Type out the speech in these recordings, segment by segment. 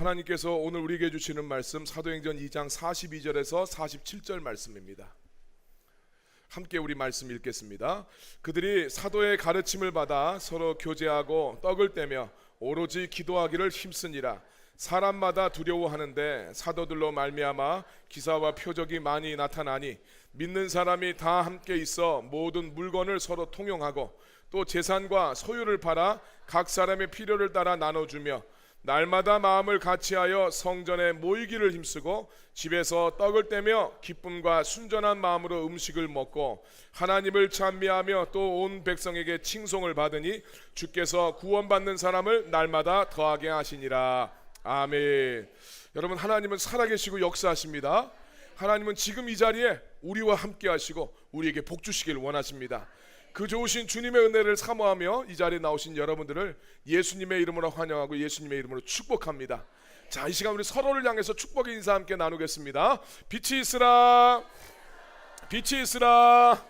하나님께서 오늘 우리에게 주시는 말씀 사도행전 2장 42절에서 47절 말씀입니다. 함께 우리 말씀 읽겠습니다. 그들이 사도의 가르침을 받아 서로 교제하고 떡을 떼며 오로지 기도하기를 힘쓰니라. 사람마다 두려워하는데 사도들로 말미암아 기사와 표적이 많이 나타나니 믿는 사람이 다 함께 있어 모든 물건을 서로 통용하고 또 재산과 소유를 팔아 각 사람의 필요를 따라 나눠주며 날마다 마음을 같이하여 성전에 모이기를 힘쓰고 집에서 떡을 떼며 기쁨과 순전한 마음으로 음식을 먹고 하나님을 찬미하며 또 온 백성에게 칭송을 받으니 주께서 구원받는 사람을 날마다 더하게 하시니라. 아멘. 여러분, 하나님은 살아계시고 역사하십니다. 하나님은 지금 이 자리에 우리와 함께 하시고 우리에게 복 주시길 원하십니다. 그 좋으신 주님의 은혜를 사모하며 이 자리에 나오신 여러분들을 예수님의 이름으로 환영하고 예수님의 이름으로 축복합니다. 자, 이 시간 우리 서로를 향해서 축복의 인사 함께 나누겠습니다. 빛이 있으라, 빛이 있으라.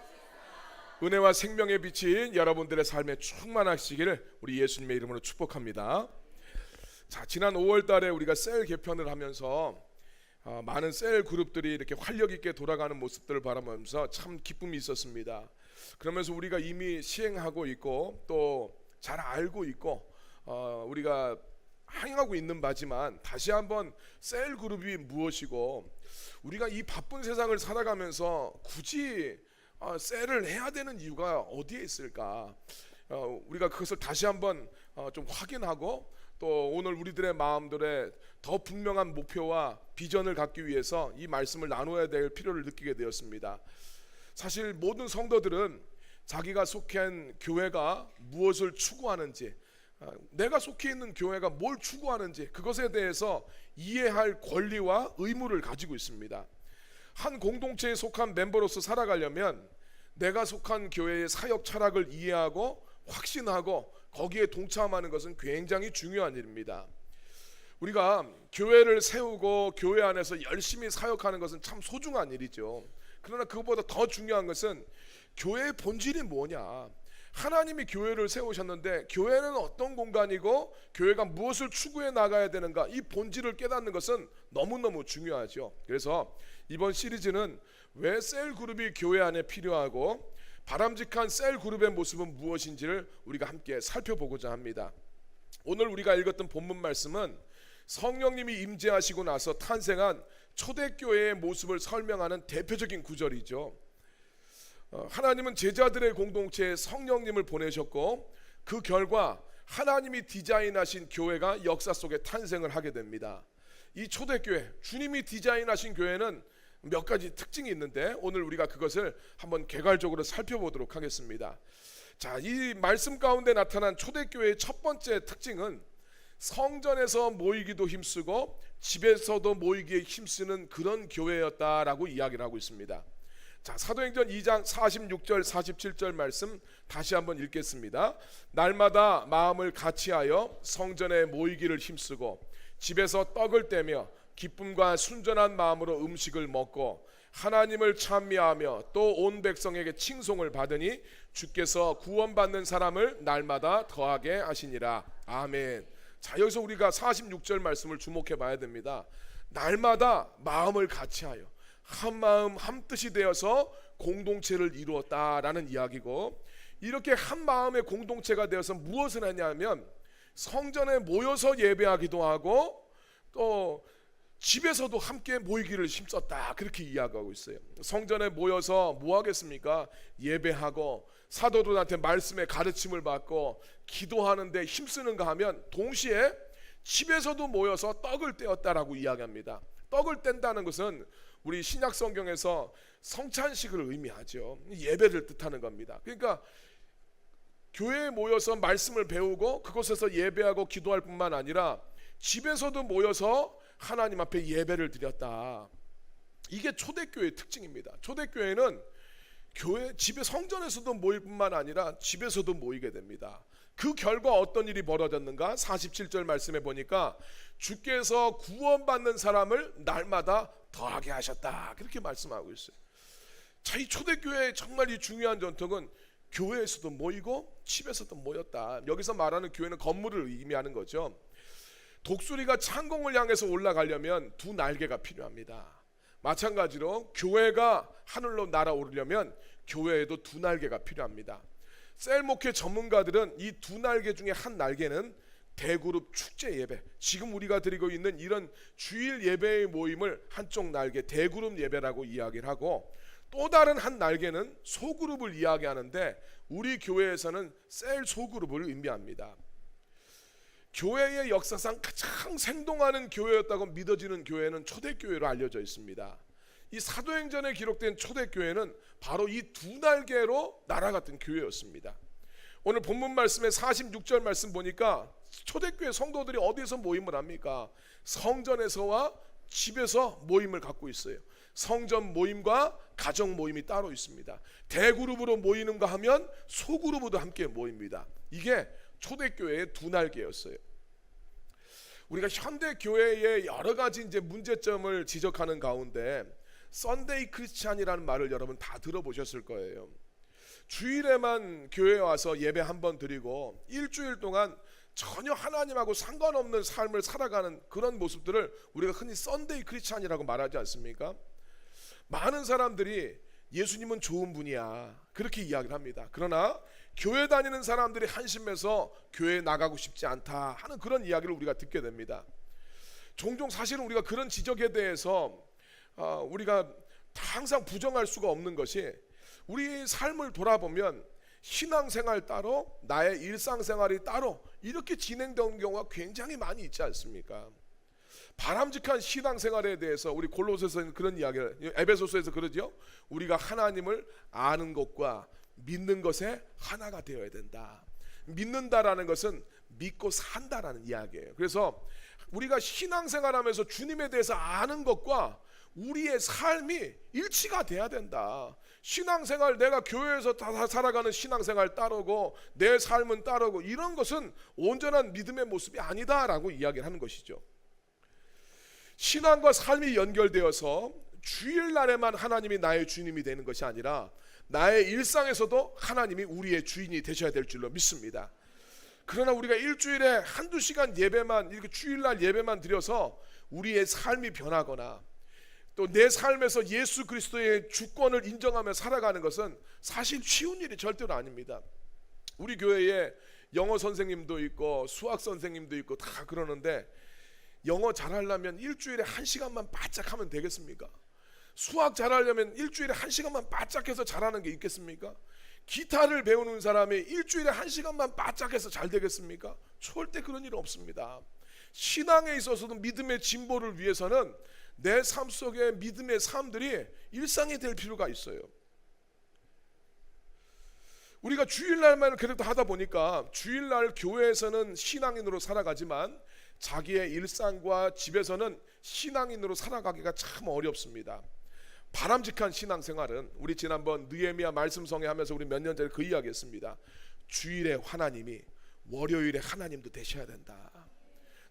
은혜와 생명의 빛이 여러분들의 삶에 충만하시기를 우리 예수님의 이름으로 축복합니다. 자, 지난 5월 달에 우리가 셀 개편을 하면서 많은 셀 그룹들이 이렇게 활력 있게 돌아가는 모습들을 바라보면서 참 기쁨이 있었습니다. 그러면서 우리가 이미 시행하고 있고 또 잘 알고 있고 우리가 행하고 있는 바지만 다시 한번 셀 그룹이 무엇이고 우리가 이 바쁜 세상을 살아가면서 굳이 셀을 해야 되는 이유가 어디에 있을까? 우리가 그것을 다시 한번 좀 확인하고 또 오늘 우리들의 마음들에 더 분명한 목표와 비전을 갖기 위해서 이 말씀을 나눠야 될 필요를 느끼게 되었습니다. 사실 모든 성도들은 자기가 속한 교회가 무엇을 추구하는지, 내가 속해 있는 교회가 뭘 추구하는지 그것에 대해서 이해할 권리와 의무를 가지고 있습니다. 한 공동체에 속한 멤버로서 살아가려면 내가 속한 교회의 사역 철학을 이해하고 확신하고 거기에 동참하는 것은 굉장히 중요한 일입니다. 우리가 교회를 세우고 교회 안에서 열심히 사역하는 것은 참 소중한 일이죠. 그러나 그것보다 더 중요한 것은 교회의 본질이 뭐냐, 하나님이 교회를 세우셨는데 교회는 어떤 공간이고 교회가 무엇을 추구해 나가야 되는가, 이 본질을 깨닫는 것은 너무너무 중요하죠. 그래서 이번 시리즈는 왜 셀그룹이 교회 안에 필요하고 바람직한 셀그룹의 모습은 무엇인지를 우리가 함께 살펴보고자 합니다. 오늘 우리가 읽었던 본문 말씀은 성령님이 임재하시고 나서 탄생한 초대교회의 모습을 설명하는 대표적인 구절이죠. 하나님은 제자들의 공동체에 성령님을 보내셨고 그 결과 하나님이 디자인하신 교회가 역사 속에 탄생을 하게 됩니다. 이 초대교회, 주님이 디자인하신 교회는 몇 가지 특징이 있는데 오늘 우리가 그것을 한번 개괄적으로 살펴보도록 하겠습니다. 자, 이 말씀 가운데 나타난 초대교회의 첫 번째 특징은 성전에서 모이기도 힘쓰고 집에서도 모이기에 힘쓰는 그런 교회였다라고 이야기를 하고 있습니다. 자, 사도행전 2장 46절 47절 말씀 다시 한번 읽겠습니다. 날마다 마음을 같이하여 성전에 모이기를 힘쓰고 집에서 떡을 떼며 기쁨과 순전한 마음으로 음식을 먹고 하나님을 찬미하며 또 온 백성에게 칭송을 받으니 주께서 구원받는 사람을 날마다 더하게 하시니라. 아멘. 자, 여기서 우리가 46절 말씀을 주목해 봐야 됩니다. 날마다 마음을 같이하여 한 마음 한 뜻이 되어서 공동체를 이루었다라는 이야기고, 이렇게 한 마음의 공동체가 되어서 무엇을 하냐면 성전에 모여서 예배하기도 하고 또 집에서도 함께 모이기를 힘썼다, 그렇게 이야기하고 있어요. 성전에 모여서 뭐 하겠습니까? 예배하고 사도들한테 말씀의 가르침을 받고 기도하는데 힘쓰는가 하면 동시에 집에서도 모여서 떡을 떼었다라고 이야기합니다. 떡을 뗀다는 것은 우리 신약 성경에서 성찬식을 의미하죠. 예배를 뜻하는 겁니다. 그러니까 교회에 모여서 말씀을 배우고 그곳에서 예배하고 기도할 뿐만 아니라 집에서도 모여서 하나님 앞에 예배를 드렸다. 이게 초대교회의 특징입니다. 초대교회는 교회 집에 성전에서도 모일 뿐만 아니라 집에서도 모이게 됩니다. 그 결과 어떤 일이 벌어졌는가? 47절 말씀에 보니까 주께서 구원받는 사람을 날마다 더하게 하셨다, 그렇게 말씀하고 있어요. 자, 이 초대교회의 정말 이 중요한 전통은 교회에서도 모이고 집에서도 모였다. 여기서 말하는 교회는 건물을 의미하는 거죠. 독수리가 창공을 향해서 올라가려면 두 날개가 필요합니다. 마찬가지로 교회가 하늘로 날아오르려면 교회에도 두 날개가 필요합니다. 셀 목회 전문가들은 이 두 날개 중에 한 날개는 대그룹 축제 예배, 지금 우리가 드리고 있는 이런 주일 예배의 모임을 한쪽 날개 대그룹 예배라고 이야기를 하고, 또 다른 한 날개는 소그룹을 이야기하는데 우리 교회에서는 셀 소그룹을 의미합니다. 교회의 역사상 가장 생동하는 교회였다고 믿어지는 교회는 초대교회로 알려져 있습니다. 이 사도행전에 기록된 초대교회는 바로 이 두 날개로 날아갔던 교회였습니다. 오늘 본문 말씀의 46절 말씀 보니까 초대교회 성도들이 어디에서 모임을 합니까? 성전에서와 집에서 모임을 갖고 있어요. 성전 모임과 가정 모임이 따로 있습니다. 대그룹으로 모이는가 하면 소그룹으로 함께 모입니다. 이게 초대교회의 두 날개였어요. 우리가 현대 교회의 여러 가지 이제 문제점을 지적하는 가운데 썬데이 크리스찬이라는 말을 여러분 다 들어보셨을 거예요. 주일에만 교회에 와서 예배 한 번 드리고 일주일 동안 전혀 하나님하고 상관없는 삶을 살아가는 그런 모습들을 우리가 흔히 썬데이 크리스찬이라고 말하지 않습니까? 많은 사람들이 예수님은 좋은 분이야 그렇게 이야기를 합니다. 그러나 교회 다니는 사람들이 한심해서 교회에 나가고 싶지 않다 하는 그런 이야기를 우리가 듣게 됩니다. 종종 사실은 우리가 그런 지적에 대해서 우리가 항상 부정할 수가 없는 것이, 우리 삶을 돌아보면 신앙생활 따로 나의 일상생활이 따로 이렇게 진행되는 경우가 굉장히 많이 있지 않습니까? 바람직한 신앙생활에 대해서 우리 골로새서는 그런 이야기를, 에베소서에서 그러죠. 우리가 하나님을 아는 것과 믿는 것에 하나가 되어야 된다. 믿는다라는 것은 믿고 산다라는 이야기예요. 그래서 우리가 신앙생활하면서 주님에 대해서 아는 것과 우리의 삶이 일치가 돼야 된다. 신앙생활, 내가 교회에서 다 살아가는 신앙생활 따르고 내 삶은 따르고 이런 것은 온전한 믿음의 모습이 아니다라고 이야기를 하는 것이죠. 신앙과 삶이 연결되어서 주일날에만 하나님이 나의 주님이 되는 것이 아니라 나의 일상에서도 하나님이 우리의 주인이 되셔야 될 줄로 믿습니다. 그러나 우리가 일주일에 한두 시간 예배만, 이렇게 주일날 예배만 드려서 우리의 삶이 변하거나 또 내 삶에서 예수 그리스도의 주권을 인정하며 살아가는 것은 사실 쉬운 일이 절대로 아닙니다. 우리 교회에 영어 선생님도 있고 수학 선생님도 있고 다 그러는데, 영어 잘하려면 일주일에 한 시간만 바짝 하면 되겠습니까? 수학 잘하려면 일주일에 한 시간만 바짝 해서 잘하는 게 있겠습니까? 기타를 배우는 사람이 일주일에 한 시간만 바짝 해서 잘 되겠습니까? 절대 그런 일 없습니다. 신앙에 있어서도 믿음의 진보를 위해서는 내 삶 속에 믿음의 삶들이 일상이 될 필요가 있어요. 우리가 주일날만 그래도 하다 보니까 주일날 교회에서는 신앙인으로 살아가지만 자기의 일상과 집에서는 신앙인으로 살아가기가 참 어렵습니다. 바람직한 신앙생활은, 우리 지난번 느헤미야 말씀성회 하면서 우리 몇 년 전에 그 이야기했습니다. 주일에 하나님이 월요일에 하나님도 되셔야 된다.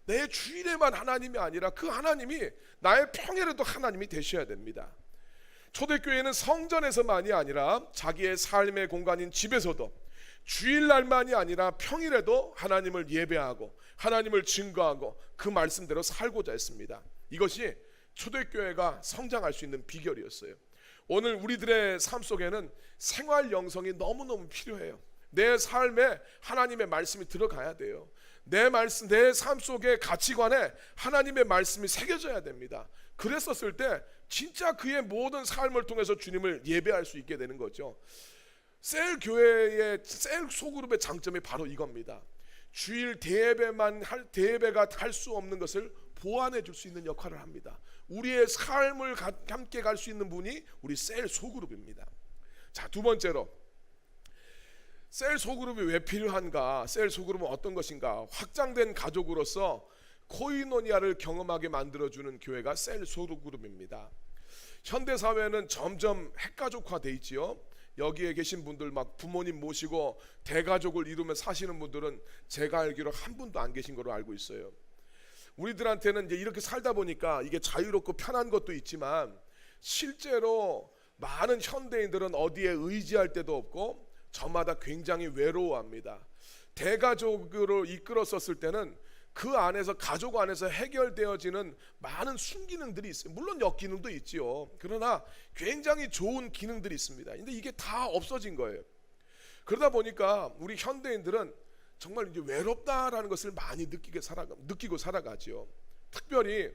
내 주일에만 하나님이 아니라 그 하나님이 나의 평일에도 하나님이 되셔야 됩니다. 초대교회는 성전에서만이 아니라 자기의 삶의 공간인 집에서도 주일날만이 아니라 평일에도 하나님을 예배하고 하나님을 증거하고 그 말씀대로 살고자 했습니다. 이것이 초대교회가 성장할 수 있는 비결이었어요. 오늘 우리들의 삶 속에는 생활 영성이 너무너무 필요해요. 내 삶에 하나님의 말씀이 들어가야 돼요. 내 삶 속의 가치관에 하나님의 말씀이 새겨져야 됩니다. 그랬었을 때 진짜 그의 모든 삶을 통해서 주님을 예배할 수 있게 되는 거죠. 셀 교회의 셀 소그룹의 장점이 바로 이겁니다. 주일 대예배가 할 수 없는 것을 보완해 줄 수 있는 역할을 합니다. 우리의 삶을 함께 갈 수 있는 분이 우리 셀 소그룹입니다. 자, 두 번째로 셀 소그룹이 왜 필요한가? 셀 소그룹은 어떤 것인가? 확장된 가족으로서 코이노니아를 경험하게 만들어주는 교회가 셀 소그룹입니다. 현대사회는 점점 핵가족화돼 있지요. 여기에 계신 분들 막 부모님 모시고 대가족을 이루며 사시는 분들은 제가 알기로 한 분도 안 계신 걸로 알고 있어요. 우리들한테는 이제 이렇게 살다 보니까 이게 자유롭고 편한 것도 있지만 실제로 많은 현대인들은 어디에 의지할 데도 없고 저마다 굉장히 외로워합니다. 대가족으로 이끌었었을 때는 그 안에서 가족 안에서 해결되어지는 많은 순기능들이 있어요. 물론 역기능도 있지요. 그러나 굉장히 좋은 기능들이 있습니다. 근데 이게 다 없어진 거예요. 그러다 보니까 우리 현대인들은 정말 이제 외롭다라는 것을 많이 느끼고 살아가지요. 특별히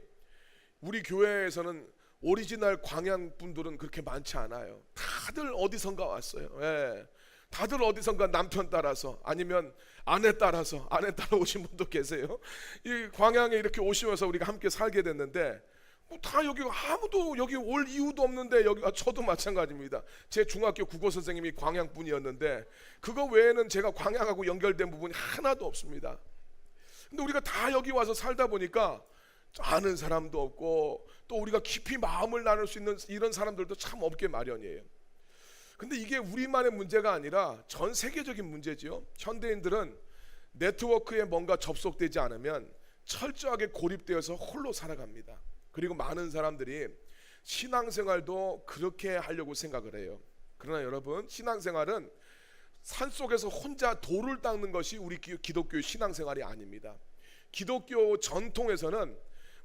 우리 교회에서는 오리지널 광양 분들은 그렇게 많지 않아요. 다들 어디선가 왔어요. 예. 다들 어디선가 남편 따라서 아니면 아내 따라 오신 분도 계세요. 이 광양에 이렇게 오시면서 우리가 함께 살게 됐는데 뭐 다 여기 아무도 여기 올 이유도 없는데 여기 저도 마찬가지입니다. 제 중학교 국어 선생님이 광양 분이었는데 그거 외에는 제가 광양하고 연결된 부분이 하나도 없습니다. 근데 우리가 다 여기 와서 살다 보니까 아는 사람도 없고 또 우리가 깊이 마음을 나눌 수 있는 이런 사람들도 참 없게 마련이에요. 근데 이게 우리만의 문제가 아니라 전 세계적인 문제지요. 현대인들은 네트워크에 뭔가 접속되지 않으면 철저하게 고립되어서 홀로 살아갑니다. 그리고 많은 사람들이 신앙생활도 그렇게 하려고 생각을 해요. 그러나 여러분, 신앙생활은 산속에서 혼자 돌을 닦는 것이 우리 기독교 신앙생활이 아닙니다. 기독교 전통에서는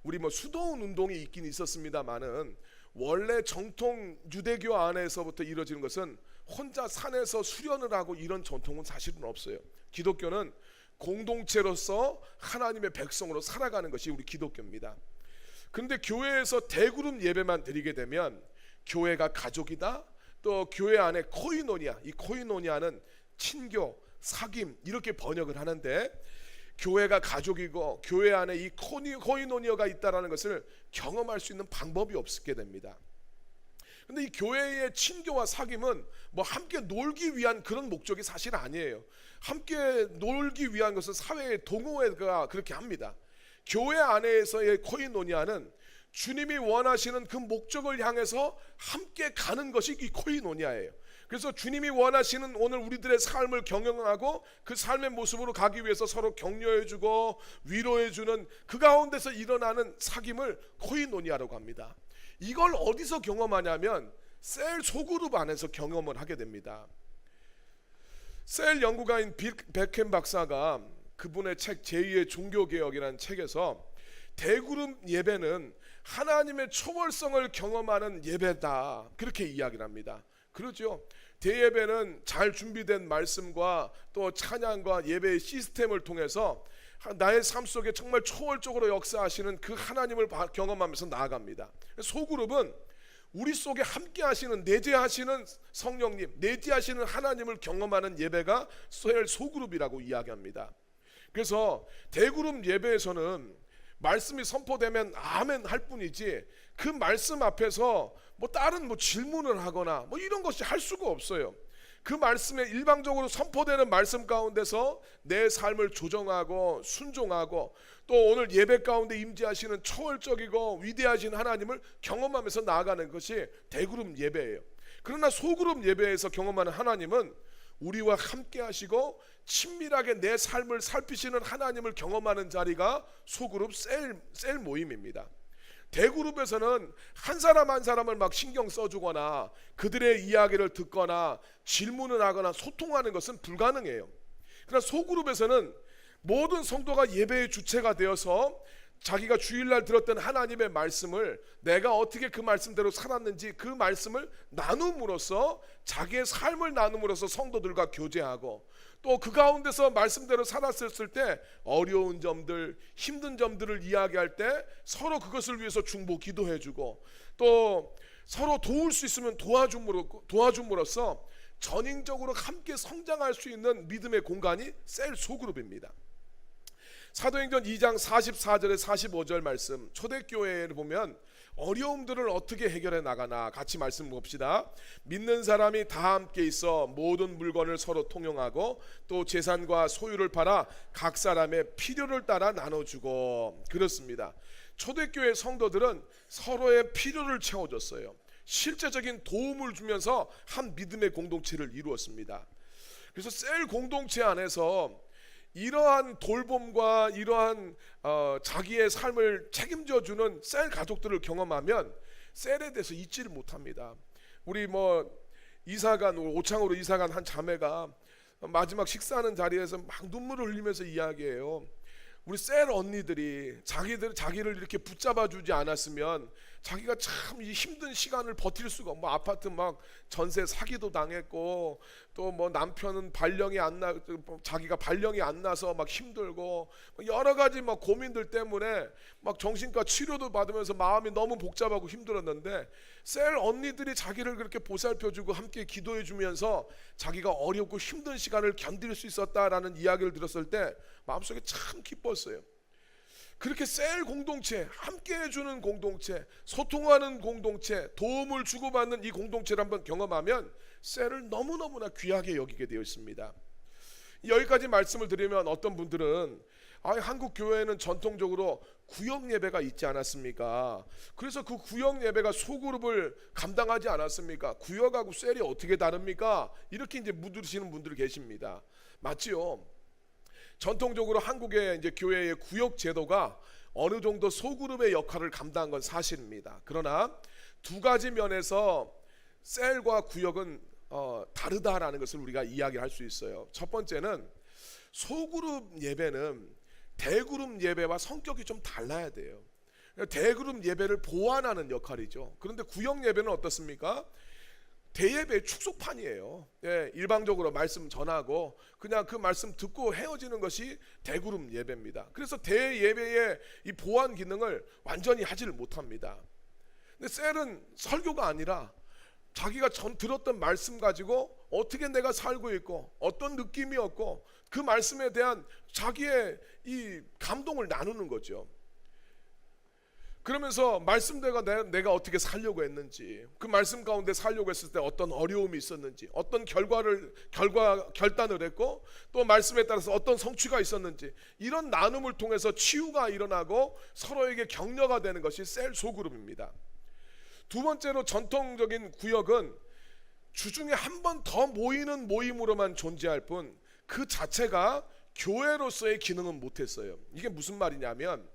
우리 수도원 운동이 있긴 있었습니다만은 원래 정통 유대교 안에서부터 이루어지는 것은 혼자 산에서 수련을 하고 이런 전통은 사실은 없어요. 기독교는 공동체로서 하나님의 백성으로 살아가는 것이 우리 기독교입니다. 그런데 교회에서 대그룹 예배만 드리게 되면 교회가 가족이다, 또 교회 안에 코이노니아, 이 코이노니아는 친교, 사귐 이렇게 번역을 하는데 교회가 가족이고 교회 안에 이 코이노니아가 있다라는 것을 경험할 수 있는 방법이 없게 됩니다. 근데 이 교회의 친교와 사귐은 뭐 함께 놀기 위한 그런 목적이 사실 아니에요. 함께 놀기 위한 것은 사회의 동호회가 그렇게 합니다. 교회 안에서의 코이노니아는 주님이 원하시는 그 목적을 향해서 함께 가는 것이 이 코이노니아예요. 그래서 주님이 원하시는 오늘 우리들의 삶을 경영하고 그 삶의 모습으로 가기 위해서 서로 격려해주고 위로해주는 그 가운데서 일어나는 사귐을 코이노니아라고 합니다. 이걸 어디서 경험하냐면 셀 소그룹 안에서 경험을 하게 됩니다. 셀 연구가인 빌 베켄 박사가 그분의 책 제2의 종교개혁이라는 책에서 대그룹 예배는 하나님의 초월성을 경험하는 예배다 그렇게 이야기를 합니다. 그렇죠. 대예배는 잘 준비된 말씀과 또 찬양과 예배의 시스템을 통해서 나의 삶 속에 정말 초월적으로 역사하시는 그 하나님을 경험하면서 나아갑니다. 소그룹은 우리 속에 함께 하시는, 내재하시는 성령님, 내재하시는 하나님을 경험하는 예배가 소그룹이라고 이야기합니다. 그래서 대그룹 예배에서는 말씀이 선포되면 아멘 할 뿐이지 그 말씀 앞에서 다른 질문을 하거나 이런 것이 할 수가 없어요. 그 말씀에 일방적으로 선포되는 말씀 가운데서 내 삶을 조정하고 순종하고 또 오늘 예배 가운데 임재하시는 초월적이고 위대하신 하나님을 경험하면서 나아가는 것이 대그룹 예배예요. 그러나 소그룹 예배에서 경험하는 하나님은 우리와 함께 하시고 친밀하게 내 삶을 살피시는 하나님을 경험하는 자리가 소그룹 셀 모임입니다. 대그룹에서는 한 사람 한 사람을 막 신경 써주거나 그들의 이야기를 듣거나 질문을 하거나 소통하는 것은 불가능해요. 그러나 소그룹에서는 모든 성도가 예배의 주체가 되어서 자기가 주일날 들었던 하나님의 말씀을 내가 어떻게 그 말씀대로 살았는지 그 말씀을 나눔으로써 자기의 삶을 나눔으로써 성도들과 교제하고 또 그 가운데서 말씀대로 살았을 때 어려운 점들, 힘든 점들을 이야기할 때 서로 그것을 위해서 중보 기도해주고 또 서로 도울 수 있으면 도와줌으로써 전인적으로 함께 성장할 수 있는 믿음의 공간이 셀 소그룹입니다. 사도행전 2장 44절에 45절 말씀, 초대교회를 보면 어려움들을 어떻게 해결해 나가나 같이 말씀 봅시다. 믿는 사람이 다 함께 있어 모든 물건을 서로 통용하고 또 재산과 소유를 팔아 각 사람의 필요를 따라 나눠주고. 그렇습니다. 초대교회 성도들은 서로의 필요를 채워줬어요. 실제적인 도움을 주면서 한 믿음의 공동체를 이루었습니다. 그래서 셀 공동체 안에서 이러한 돌봄과 이러한 자기의 삶을 책임져주는 셀 가족들을 경험하면 셀에 대해서 잊지를 못합니다. 우리 이사간, 오창으로 이사간 한 자매가 마지막 식사하는 자리에서 막 눈물을 흘리면서 이야기해요. 우리 셀 언니들이 자기를 이렇게 붙잡아 주지 않았으면 자기가 참 이 힘든 시간을 버틸 수가, 뭐 아파트 막 전세 사기도 당했고, 또 뭐 남편은 자기가 발령이 안 나서 막 힘들고, 여러 가지 막 고민들 때문에 막 정신과 치료도 받으면서 마음이 너무 복잡하고 힘들었는데, 셀 언니들이 자기를 그렇게 보살펴주고 함께 기도해 주면서 자기가 어렵고 힘든 시간을 견딜 수 있었다라는 이야기를 들었을 때 마음속에 참 기뻤어요. 그렇게 셀 공동체, 함께 해주는 공동체, 소통하는 공동체, 도움을 주고받는 이 공동체를 한번 경험하면 셀을 너무너무나 귀하게 여기게 되어 있습니다. 여기까지 말씀을 드리면 어떤 분들은 한국 교회는 전통적으로 구역 예배가 있지 않았습니까? 그래서 그 구역 예배가 소그룹을 감당하지 않았습니까? 구역하고 셀이 어떻게 다릅니까? 이렇게 이제 묻으시는 분들 계십니다. 맞지요? 전통적으로 한국의 이제 교회의 구역 제도가 어느 정도 소그룹의 역할을 감당한 건 사실입니다. 그러나 두 가지 면에서 셀과 구역은 다르다라는 것을 우리가 이야기할 수 있어요. 첫 번째는 소그룹 예배는 대그룹 예배와 성격이 좀 달라야 돼요. 대그룹 예배를 보완하는 역할이죠. 그런데 구역 예배는 어떻습니까? 대예배의 축소판이에요. 일방적으로 말씀 전하고 그냥 그 말씀 듣고 헤어지는 것이 대그룹 예배입니다. 그래서 대예배의 이 보완 기능을 완전히 하지를 못합니다. 근데 셀은 설교가 아니라 자기가 들었던 말씀 가지고 어떻게 내가 살고 있고 어떤 느낌이었고 그 말씀에 대한 자기의 이 감동을 나누는 거죠. 그러면서 말씀대로 내가 어떻게 살려고 했는지, 그 말씀 가운데 살려고 했을 때 어떤 어려움이 있었는지, 어떤 결단을 했고 또 말씀에 따라서 어떤 성취가 있었는지, 이런 나눔을 통해서 치유가 일어나고 서로에게 격려가 되는 것이 셀 소그룹입니다. 두 번째로 전통적인 구역은 주중에 한 번 더 모이는 모임으로만 존재할 뿐 그 자체가 교회로서의 기능은 못했어요. 이게 무슨 말이냐면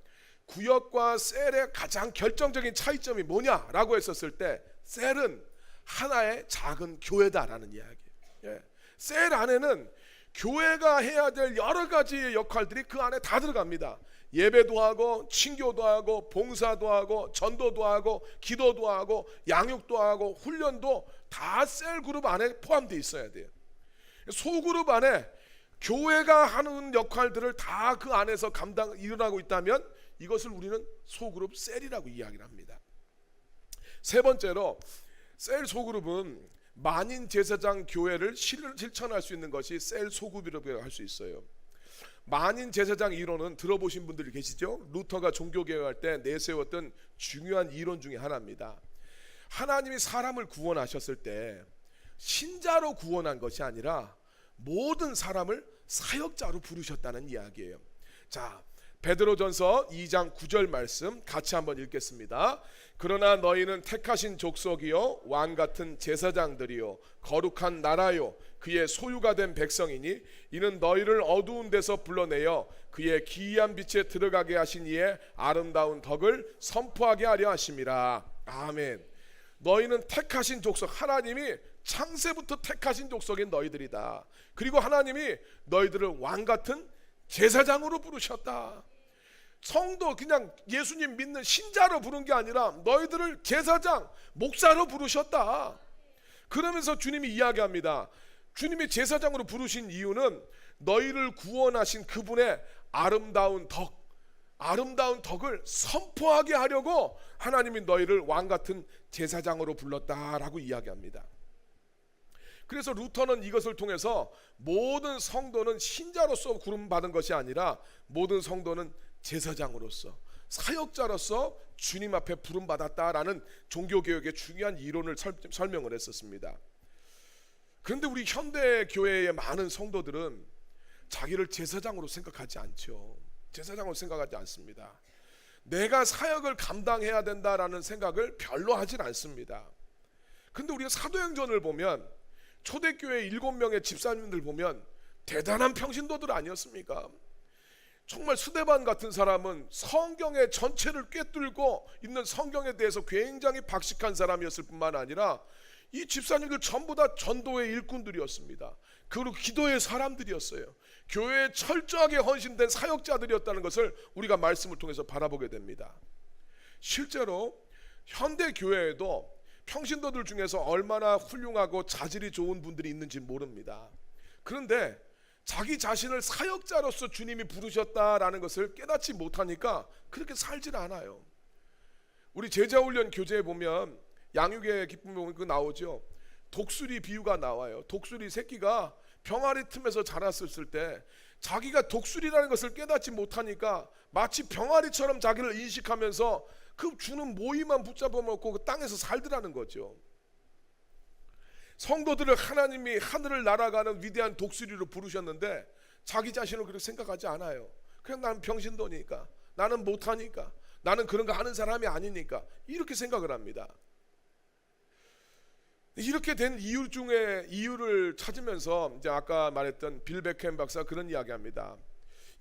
구역과 셀의 가장 결정적인 차이점이 뭐냐라고 했었을 때 셀은 하나의 작은 교회다라는 이야기예요. 셀 안에는 교회가 해야 될 여러 가지의 역할들이 그 안에 다 들어갑니다. 예배도 하고 친교도 하고 봉사도 하고 전도도 하고 기도도 하고 양육도 하고 훈련도 다 셀 그룹 안에 포함되어 있어야 돼요. 소그룹 안에 교회가 하는 역할들을 다 그 안에서 일어나고 있다면 이것을 우리는 소그룹 셀이라고 이야기를 합니다. 세 번째로 셀 소그룹은 만인 제사장 교회를 실천할 수 있는 것이 셀 소그룹이라고 할 수 있어요. 만인 제사장 이론은 들어보신 분들이 계시죠? 루터가 종교개혁할 때 내세웠던 중요한 이론 중에 하나입니다. 하나님이 사람을 구원하셨을 때 신자로 구원한 것이 아니라 모든 사람을 사역자로 부르셨다는 이야기예요. 자, 베드로전서 2장 9절 말씀 같이 한번 읽겠습니다. 그러나 너희는 택하신 족속이요 왕 같은 제사장들이요 거룩한 나라요 그의 소유가 된 백성이니 이는 너희를 어두운 데서 불러내어 그의 기이한 빛에 들어가게 하신 이의 아름다운 덕을 선포하게 하려 하심이라. 아멘. 너희는 택하신 족속, 하나님이 창세부터 택하신 족속인 너희들이다. 그리고 하나님이 너희들을 왕 같은 제사장으로 부르셨다. 성도 그냥 예수님 믿는 신자로 부른 게 아니라 너희들을 제사장, 목사로 부르셨다. 그러면서 주님이 이야기합니다. 주님이 제사장으로 부르신 이유는 너희를 구원하신 그분의 아름다운 덕을 선포하게 하려고 하나님이 너희를 왕 같은 제사장으로 불렀다라고 이야기합니다. 그래서 루터는 이것을 통해서 모든 성도는 신자로서 구름받은 것이 아니라 모든 성도는 제사장으로서 사역자로서 주님 앞에 부름받았다라는 종교개혁의 중요한 이론을 설명을 했었습니다. 그런데 우리 현대 교회의 많은 성도들은 자기를 제사장으로 생각하지 않죠. 제사장으로 생각하지 않습니다. 내가 사역을 감당해야 된다라는 생각을 별로 하진 않습니다. 그런데 우리가 사도행전을 보면 초대교회 7명의 집사님들 보면 대단한 평신도들 아니었습니까? 정말 스데반 같은 사람은 성경의 전체를 꿰뚫고 있는 성경에 대해서 굉장히 박식한 사람이었을 뿐만 아니라 이 집사님들 전부 다 전도의 일꾼들이었습니다. 그리고 기도의 사람들이었어요. 교회에 철저하게 헌신된 사역자들이었다는 것을 우리가 말씀을 통해서 바라보게 됩니다. 실제로 현대 교회에도 평신도들 중에서 얼마나 훌륭하고 자질이 좋은 분들이 있는지 모릅니다. 그런데 자기 자신을 사역자로서 주님이 부르셨다라는 것을 깨닫지 못하니까 그렇게 살질 않아요. 우리 제자훈련 교재에 보면 양육의 기쁨 보면 그 나오죠. 독수리 비유가 나와요. 독수리 새끼가 병아리 틈에서 자랐을 때 자기가 독수리라는 것을 깨닫지 못하니까 마치 병아리처럼 자기를 인식하면서 그 주는 모이만 붙잡아 먹고 그 땅에서 살더라는 거죠. 성도들을 하나님이 하늘을 날아가는 위대한 독수리로 부르셨는데 자기 자신을 그렇게 생각하지 않아요. 그냥 나는 평신도니까, 나는 못하니까, 나는 그런 거 하는 사람이 아니니까 이렇게 생각을 합니다. 이렇게 된 이유 중에 이유를 찾으면서 이제 아까 말했던 빌 베켄 박사 그런 이야기합니다.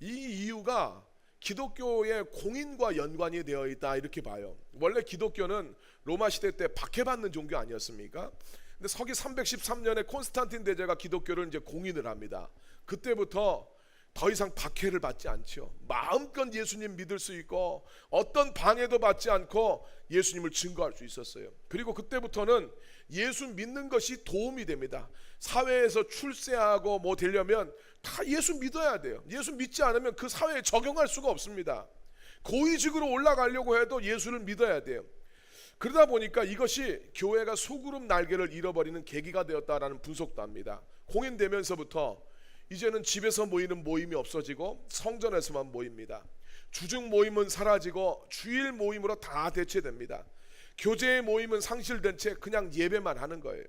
이 이유가 기독교의 공인과 연관이 되어 있다 이렇게 봐요. 원래 기독교는 로마 시대 때 박해받는 종교 아니었습니까? 근데 서기 313년에 콘스탄틴 대제가 기독교를 이제 공인을 합니다. 그때부터 더 이상 박해를 받지 않죠. 마음껏 예수님 믿을 수 있고 어떤 방해도 받지 않고 예수님을 증거할 수 있었어요. 그리고 그때부터는 예수 믿는 것이 도움이 됩니다. 사회에서 출세하고 뭐 되려면 다 예수 믿어야 돼요. 예수 믿지 않으면 그 사회에 적용할 수가 없습니다. 고위직으로 올라가려고 해도 예수를 믿어야 돼요. 그러다 보니까 이것이 교회가 소그룹 날개를 잃어버리는 계기가 되었다라는 분석도 합니다. 공인되면서부터 이제는 집에서 모이는 모임이 없어지고 성전에서만 모입니다. 주중 모임은 사라지고 주일 모임으로 다 대체됩니다. 교제의 모임은 상실된 채 그냥 예배만 하는 거예요.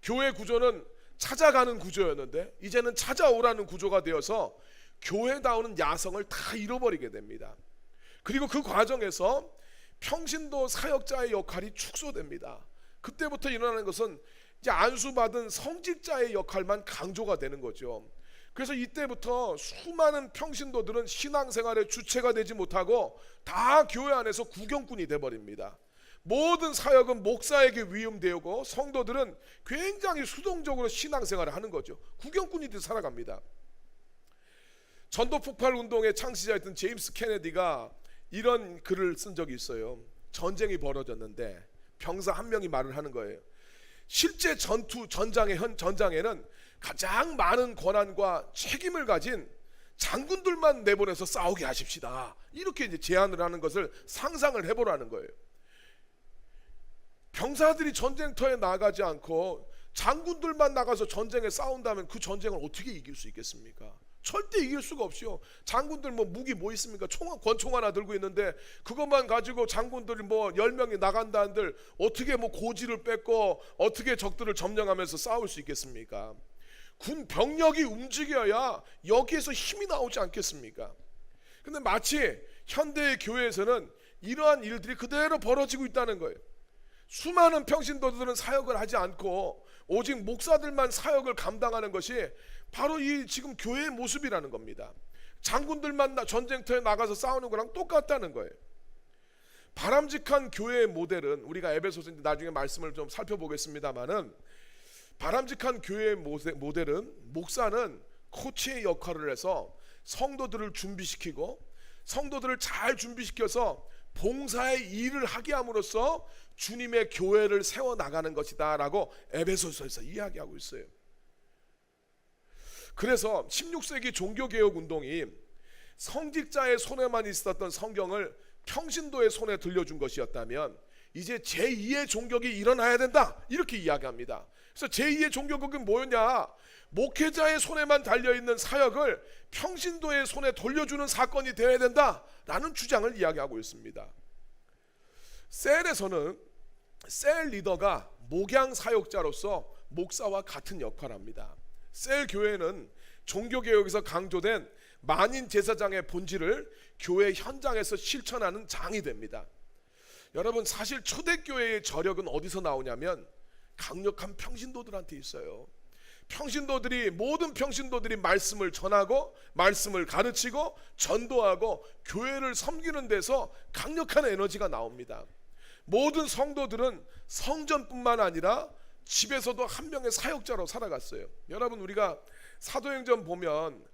교회 구조는 찾아가는 구조였는데 이제는 찾아오라는 구조가 되어서 교회다우는 야성을 다 잃어버리게 됩니다. 그리고 그 과정에서 평신도 사역자의 역할이 축소됩니다. 그때부터 일어나는 것은 이제 안수받은 성직자의 역할만 강조가 되는 거죠. 그래서 이때부터 수많은 평신도들은 신앙생활의 주체가 되지 못하고 다 교회 안에서 구경꾼이 돼버립니다. 모든 사역은 목사에게 위임되고 성도들은 굉장히 수동적으로 신앙생활을 하는 거죠. 구경꾼이 돼 살아갑니다. 전도폭발 운동의 창시자였던 제임스 케네디가 이런 글을 쓴 적이 있어요. 전쟁이 벌어졌는데 병사 한 명이 말을 하는 거예요. 실제 전장에는 가장 많은 권한과 책임을 가진 장군들만 내보내서 싸우게 하십시다. 이렇게 이제 제안을 하는 것을 상상을 해보라는 거예요. 병사들이 전쟁터에 나가지 않고 장군들만 나가서 전쟁에 싸운다면 그 전쟁을 어떻게 이길 수 있겠습니까? 절대 이길 수가 없이요. 장군들 뭐 무기 뭐 있습니까? 권총 하나 들고 있는데 그것만 가지고 장군들이 뭐 10명이 나간다 한들 어떻게 뭐 고지를 뺏고 어떻게 적들을 점령하면서 싸울 수 있겠습니까? 군 병력이 움직여야 여기에서 힘이 나오지 않겠습니까? 근데 마치 현대의 교회에서는 이러한 일들이 그대로 벌어지고 있다는 거예요. 수많은 평신도들은 사역을 하지 않고 오직 목사들만 사역을 감당하는 것이 바로 이 지금 교회의 모습이라는 겁니다. 장군들만 전쟁터에 나가서 싸우는 거랑 똑같다는 거예요. 바람직한 교회의 모델은 우리가 에베소서 나중에 말씀을 좀 살펴보겠습니다만은 바람직한 교회의 모델은 목사는 코치의 역할을 해서 성도들을 준비시키고 성도들을 잘 준비시켜서 봉사의 일을 하게 함으로써 주님의 교회를 세워나가는 것이다 라고 에베소서에서 이야기하고 있어요. 그래서 16세기 종교개혁 운동이 성직자의 손에만 있었던 성경을 평신도의 손에 들려준 것이었다면 이제 제2의 종교가 일어나야 된다 이렇게 이야기합니다. 그래서 제2의 종교국이 뭐였냐? 목회자의 손에만 달려있는 사역을 평신도의 손에 돌려주는 사건이 되어야 된다라는 주장을 이야기하고 있습니다. 셀에서는 셀 리더가 목양 사역자로서 목사와 같은 역할을 합니다. 셀 교회는 종교개혁에서 강조된 만인 제사장의 본질을 교회 현장에서 실천하는 장이 됩니다. 여러분 사실 초대교회의 저력은 어디서 나오냐면 강력한 평신도들한테 있어요. 모든 평신도들이 말씀을 전하고 말씀을 가르치고 전도하고 교회를 섬기는 데서 강력한 에너지가 나옵니다. 모든 성도들은 성전뿐만 아니라 집에서도 한 명의 사역자로 살아갔어요. 여러분 우리가 사도행전 보면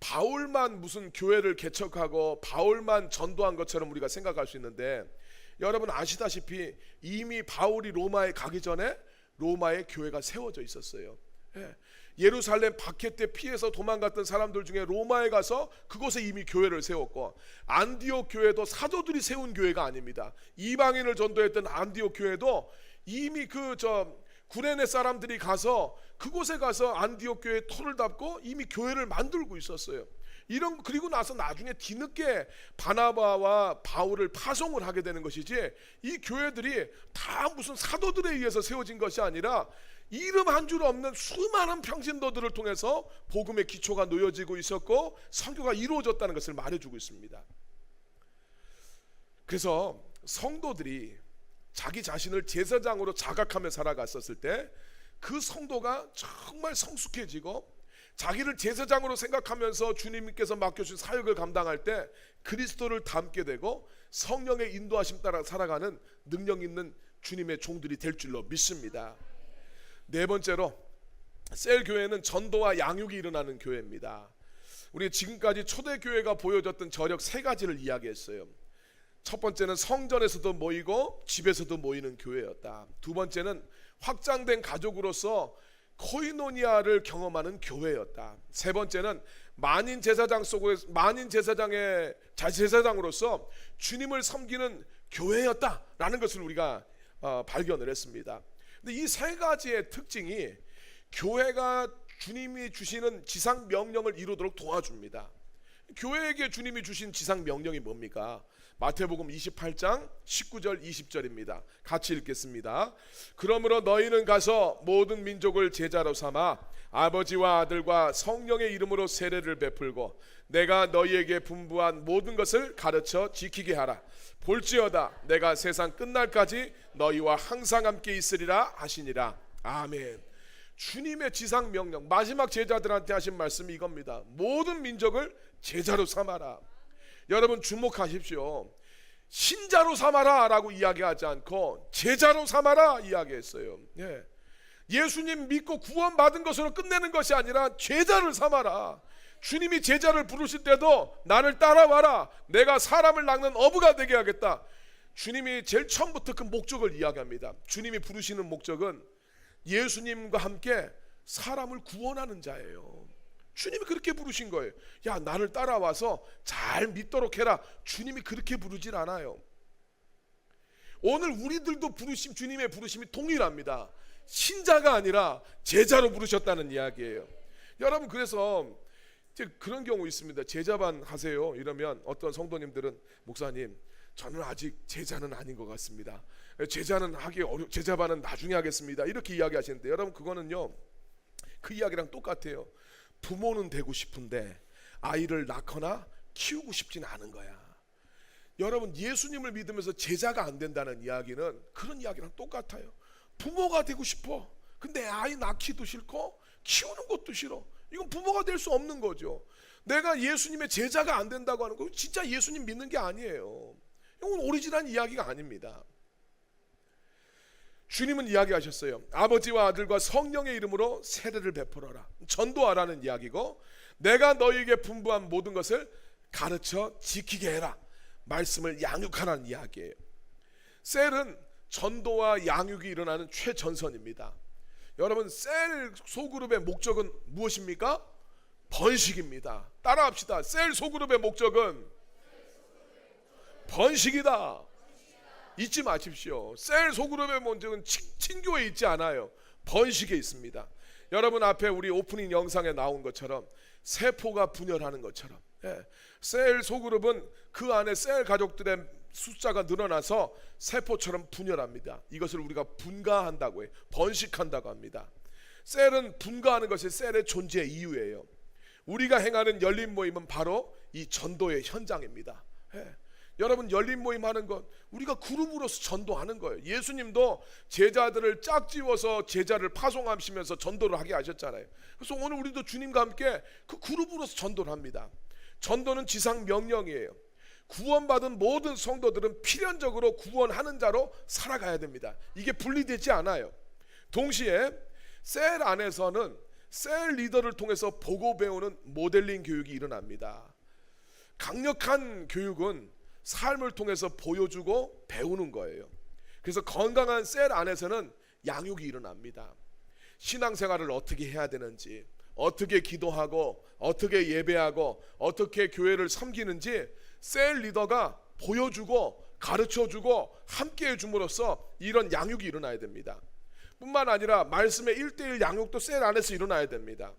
바울만 무슨 교회를 개척하고 바울만 전도한 것처럼 우리가 생각할 수 있는데, 여러분 아시다시피 이미 바울이 로마에 가기 전에 로마에 교회가 세워져 있었어요. 예루살렘 박해 때 피해서 도망갔던 사람들 중에 로마에 가서 그곳에 이미 교회를 세웠고, 안디옥 교회도 사도들이 세운 교회가 아닙니다. 이방인을 전도했던 안디옥 교회도 이미 구레네 사람들이 가서 그곳에 가서 안디옥 교회에 터를 닦고 이미 교회를 만들고 있었어요. 그리고 나서 나중에 뒤늦게 바나바와 바울을 파송을 하게 되는 것이지, 이 교회들이 다 무슨 사도들에 의해서 세워진 것이 아니라 이름 한 줄 없는 수많은 평신도들을 통해서 복음의 기초가 놓여지고 있었고 선교가 이루어졌다는 것을 말해주고 있습니다. 그래서 성도들이 자기 자신을 제사장으로 자각하며 살아갔었을 때 그 성도가 정말 성숙해지고, 자기를 제사장으로 생각하면서 주님께서 맡겨주신 사역을 감당할 때 그리스도를 닮게 되고 성령의 인도하심 따라 살아가는 능력 있는 주님의 종들이 될 줄로 믿습니다. 네 번째로, 셀교회는 전도와 양육이 일어나는 교회입니다. 우리 지금까지 초대교회가 보여줬던 저력 세 가지를 이야기했어요. 첫 번째는 성전에서도 모이고 집에서도 모이는 교회였다. 두 번째는 확장된 가족으로서 코이노니아를 경험하는 교회였다. 세 번째는 만인 제사장의 제사장으로서 주님을 섬기는 교회였다라는 것을 우리가 발견을 했습니다. 근데 이 세 가지의 특징이 교회가 주님이 주시는 지상 명령을 이루도록 도와줍니다. 교회에게 주님이 주신 지상 명령이 뭡니까? 마태복음 28장 19절 20절입니다. 같이 읽겠습니다. 그러므로 너희는 가서 모든 민족을 제자로 삼아 아버지와 아들과 성령의 이름으로 세례를 베풀고 내가 너희에게 분부한 모든 것을 가르쳐 지키게 하라. 볼지어다 내가 세상 끝날까지 너희와 항상 함께 있으리라 하시니라. 아멘. 주님의 지상 명령, 마지막 제자들한테 하신 말씀이 이겁니다. 모든 민족을 제자로 삼아라. 여러분 주목하십시오. 신자로 삼아라 라고 이야기하지 않고 제자로 삼아라 이야기했어요. 예수님 믿고 구원받은 것으로 끝내는 것이 아니라 제자를 삼아라. 주님이 제자를 부르실 때도 나를 따라와라, 내가 사람을 낚는 어부가 되게 하겠다. 주님이 제일 처음부터 그 목적을 이야기합니다. 주님이 부르시는 목적은 예수님과 함께 사람을 구원하는 자예요. 주님이 그렇게 부르신 거예요. 야, 나를 따라와서 잘 믿도록 해라. 주님이 그렇게 부르질 않아요. 오늘 우리들도 주님의 부르심이 동일합니다. 신자가 아니라 제자로 부르셨다는 이야기예요. 여러분, 그래서 그런 경우 있습니다. 제자반 하세요 이러면 어떤 성도님들은 목사님, 저는 아직 제자는 아닌 것 같습니다. 제자는 제자반은 나중에 하겠습니다. 이렇게 이야기하시는데, 여러분 그거는요, 그 이야기랑 똑같아요. 부모는 되고 싶은데 아이를 낳거나 키우고 싶진 않은 거야. 여러분, 예수님을 믿으면서 제자가 안 된다는 이야기는 그런 이야기랑 똑같아요. 부모가 되고 싶어. 근데 아이 낳기도 싫고 키우는 것도 싫어. 이건 부모가 될 수 없는 거죠. 내가 예수님의 제자가 안 된다고 하는 거 진짜 예수님 믿는 게 아니에요. 이건 오리지널한 이야기가 아닙니다. 주님은 이야기하셨어요. 아버지와 아들과 성령의 이름으로 세례를 베풀어라. 전도하라는 이야기고, 내가 너희에게 분부한 모든 것을 가르쳐 지키게 해라. 말씀을 양육하라는 이야기예요. 셀은 전도와 양육이 일어나는 최전선입니다. 여러분, 셀 소그룹의 목적은 무엇입니까? 번식입니다. 따라합시다. 셀 소그룹의 목적은 번식이다. 잊지 마십시오. 셀 소그룹의 목적은 친교에 있지 않아요. 번식에 있습니다. 여러분 앞에 우리 오프닝 영상에 나온 것처럼 세포가 분열하는 것처럼, 셀 소그룹은 그 안에 셀 가족들의 숫자가 늘어나서 세포처럼 분열합니다. 이것을 우리가 분가한다고 해요. 번식한다고 합니다. 셀은 분가하는 것이 셀의 존재의 이유예요. 우리가 행하는 열린 모임은 바로 이 전도의 현장입니다. 여러분, 열린 모임 하는 것, 우리가 그룹으로서 전도하는 거예요. 예수님도 제자들을 짝지워서 제자를 파송하시면서 전도를 하게 하셨잖아요. 그래서 오늘 우리도 주님과 함께 그 그룹으로서 전도를 합니다. 전도는 지상 명령이에요. 구원받은 모든 성도들은 필연적으로 구원하는 자로 살아가야 됩니다. 이게 분리되지 않아요. 동시에 셀 안에서는 셀 리더를 통해서 보고 배우는 모델링 교육이 일어납니다. 강력한 교육은 삶을 통해서 보여주고 배우는 거예요. 그래서 건강한 셀 안에서는 양육이 일어납니다. 신앙생활을 어떻게 해야 되는지, 어떻게 기도하고, 어떻게 예배하고, 어떻게 교회를 섬기는지 셀 리더가 보여주고 가르쳐주고 함께 해줌으로써 이런 양육이 일어나야 됩니다. 뿐만 아니라 말씀의 1:1 양육도 셀 안에서 일어나야 됩니다.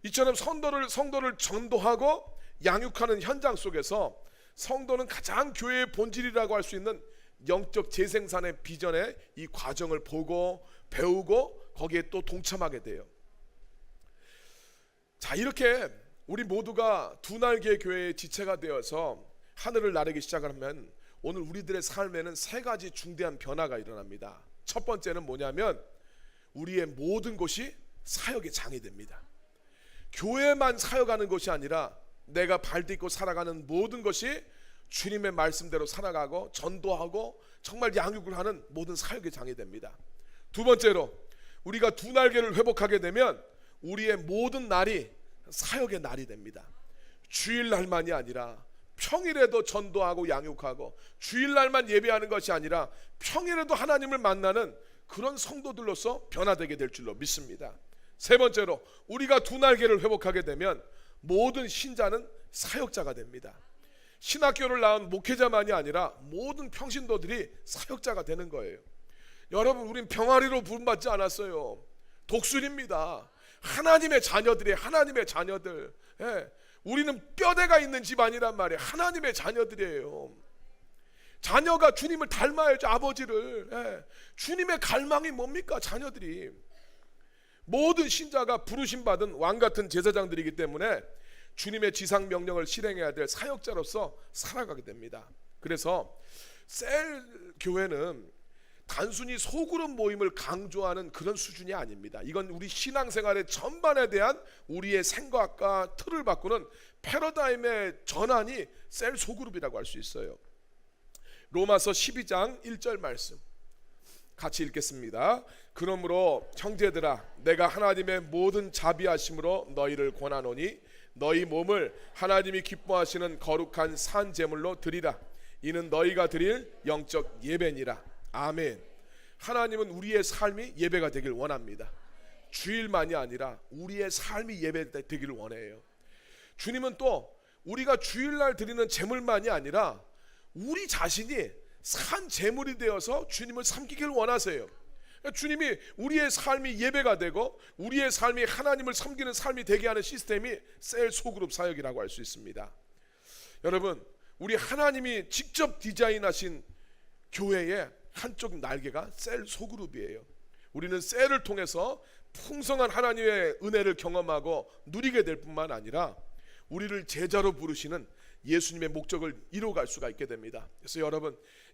이처럼 성도를 전도하고 양육하는 현장 속에서 성도는 가장 교회의 본질이라고 할 수 있는 영적 재생산의 비전의 이 과정을 보고 배우고 거기에 또 동참하게 돼요. 자, 이렇게 우리 모두가 두 날개의 교회의 지체가 되어서 하늘을 나르기 시작하면 오늘 우리들의 삶에는 세 가지 중대한 변화가 일어납니다. 첫 번째는 뭐냐면 우리의 모든 것이 사역의 장이 됩니다. 교회만 사역하는 것이 아니라 내가 발딛고 살아가는 모든 것이 주님의 말씀대로 살아가고 전도하고 정말 양육을 하는 모든 사역의 장이 됩니다. 두 번째로 우리가 두 날개를 회복하게 되면 우리의 모든 날이 사역의 날이 됩니다. 주일날만이 아니라 평일에도 전도하고 양육하고, 주일날만 예배하는 것이 아니라 평일에도 하나님을 만나는 그런 성도들로서 변화되게 될 줄로 믿습니다. 세 번째로 우리가 두 날개를 회복하게 되면 모든 신자는 사역자가 됩니다. 신학교를 나온 목회자만이 아니라 모든 평신도들이 사역자가 되는 거예요. 여러분, 우린 병아리로 부름받지 않았어요. 독수리입니다. 하나님의 자녀들이에요. 하나님의 자녀들. 예. 우리는 뼈대가 있는 집안이란 말이에요. 하나님의 자녀들이에요. 자녀가 주님을 닮아야죠. 아버지를. 예. 주님의 갈망이 뭡니까? 자녀들이. 모든 신자가 부르심 받은 왕같은 제사장들이기 때문에 주님의 지상 명령을 실행해야 될 사역자로서 살아가게 됩니다. 그래서 셀 교회는 단순히 소그룹 모임을 강조하는 그런 수준이 아닙니다. 이건 우리 신앙생활의 전반에 대한 우리의 생각과 틀을 바꾸는 패러다임의 전환이 셀 소그룹이라고 할 수 있어요. 로마서 12장 1절 말씀 같이 읽겠습니다. 그러므로 형제들아, 내가 하나님의 모든 자비하심으로 너희를 권하노니 너희 몸을 하나님이 기뻐하시는 거룩한 산 제물로 드리라. 이는 너희가 드릴 영적 예배니라. 아멘. 하나님은 우리의 삶이 예배가 되길 원합니다. 주일만이 아니라 우리의 삶이 예배 되기를 원해요. 주님은 또 우리가 주일날 드리는 제물만이 아니라 우리 자신이 산 제물이 되어서 주님을 섬기길 원하세요. 주님이 우리의 삶이 예배가 되고 우리의 삶이 하나님을 섬기는 삶이 되게 하는 시스템이 셀 소그룹 사역이라고 할 수 있습니다. 여러분, 우리 하나님이 직접 디자인하신 교회의 한쪽 날개가 셀 소그룹이에요. 우리는 셀을 통해서 풍성한 하나님의 은혜를 경험하고 누리게 될 뿐만 아니라 우리를 제자로 부르시는 예수님의 목적을 이루어갈 수가 있게 됩니다. 그래서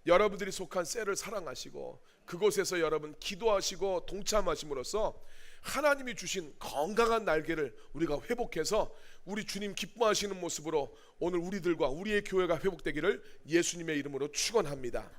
여러분들이 속한 셀을 사랑하시고 그곳에서 여러분 기도하시고 동참하심으로써 하나님이 주신 건강한 날개를 우리가 회복해서 우리 주님 기뻐하시는 모습으로 오늘 우리들과 우리의 교회가 회복되기를 예수님의 이름으로 축원합니다.